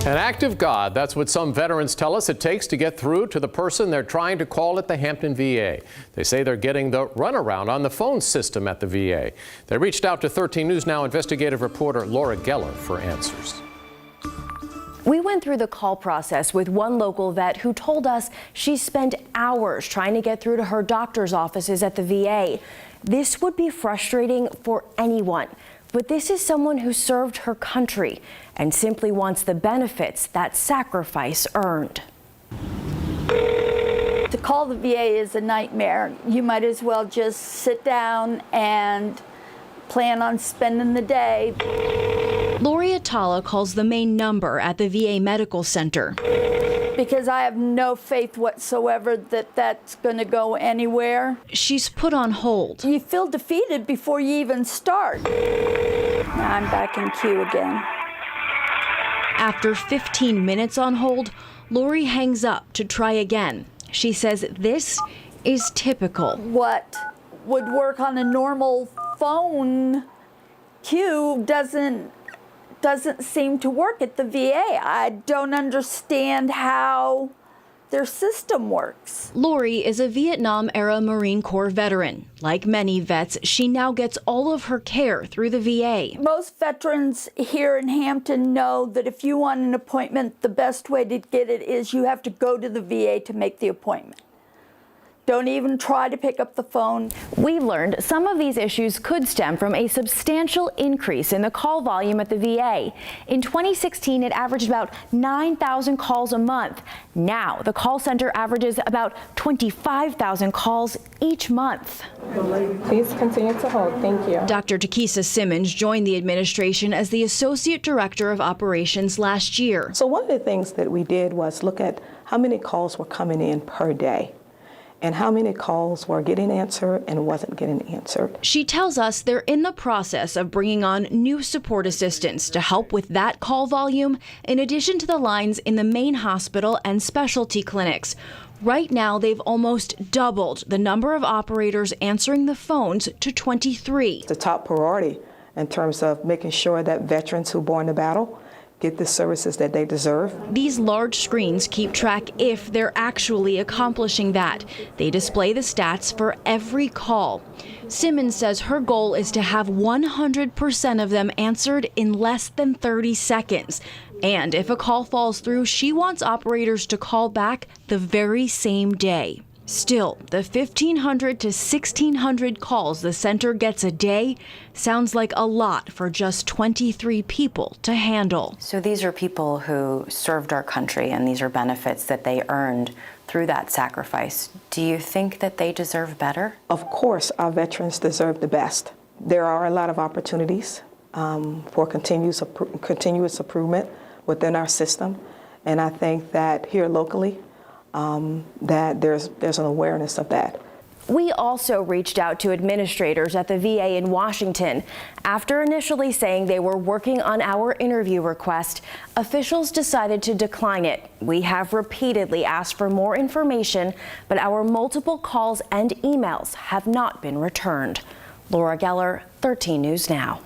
An act of God, that's what some veterans tell us it takes to get through to the person they're trying to call at the Hampton V.A. They say they're getting the runaround on the phone system at the VA. They reached out to 13 News Now investigative reporter Laura Geller for answers. We went through the call process with one local vet who told us she spent hours trying to get through to her doctor's offices at the VA. This would be frustrating for anyone, but this is someone who served her country and simply wants the benefits that sacrifice earned. To call the VA is a nightmare. You might as well just sit down and plan on spending the day. Lori Atala calls the main number at the VA Medical Center. Because I have no faith whatsoever that that's going to go anywhere. She's put on hold. You feel defeated before you even start. Now I'm back in queue again. After 15 minutes on hold, Lori hangs up to try again. She says this is typical. What would work on a normal phone queue doesn't seem to work at the VA. I don't understand how their system works. Lori is a Vietnam-era Marine Corps veteran. Like many vets, she now gets all of her care through the VA. Most veterans here in Hampton know that if you want an appointment, the best way to get it is you have to go to the VA to make the appointment. Don't even try to pick up the phone. We learned some of these issues could stem from a substantial increase in the call volume at the VA. In 2016, it averaged about 9,000 calls a month. Now, the call center averages about 25,000 calls each month. Please continue to hold. Thank you. Dr. Takisa Simmons joined the administration as the Associate Director of Operations last year. So one of the things that we did was look at how many calls were coming in per day, and how many calls were getting answered and wasn't getting answered. She tells us they're in the process of bringing on new support assistants to help with that call volume, in addition to the lines in the main hospital and specialty clinics. Right now, they've almost doubled the number of operators answering the phones to 23. The top priority in terms of making sure that veterans who born the battle get the services that they deserve. These large screens keep track if they're actually accomplishing that. They display the stats for every call. Simmons says her goal is to have 100% of them answered in less than 30 seconds. And if a call falls through, she wants operators to call back the very same day. Still, the 1,500 to 1,600 calls the center gets a day sounds like a lot for just 23 people to handle. So these are people who served our country, and these are benefits that they earned through that sacrifice. Do you think that they deserve better? Of course, our veterans deserve the best. There are a lot of opportunities for continuous improvement within our system, and I think that here locally, that there's an awareness of that. We also reached out to administrators at the VA in Washington. After initially saying they were working on our interview request, officials decided to decline it. We have repeatedly asked for more information, but our multiple calls and emails have not been returned. Laura Geller, 13 News Now.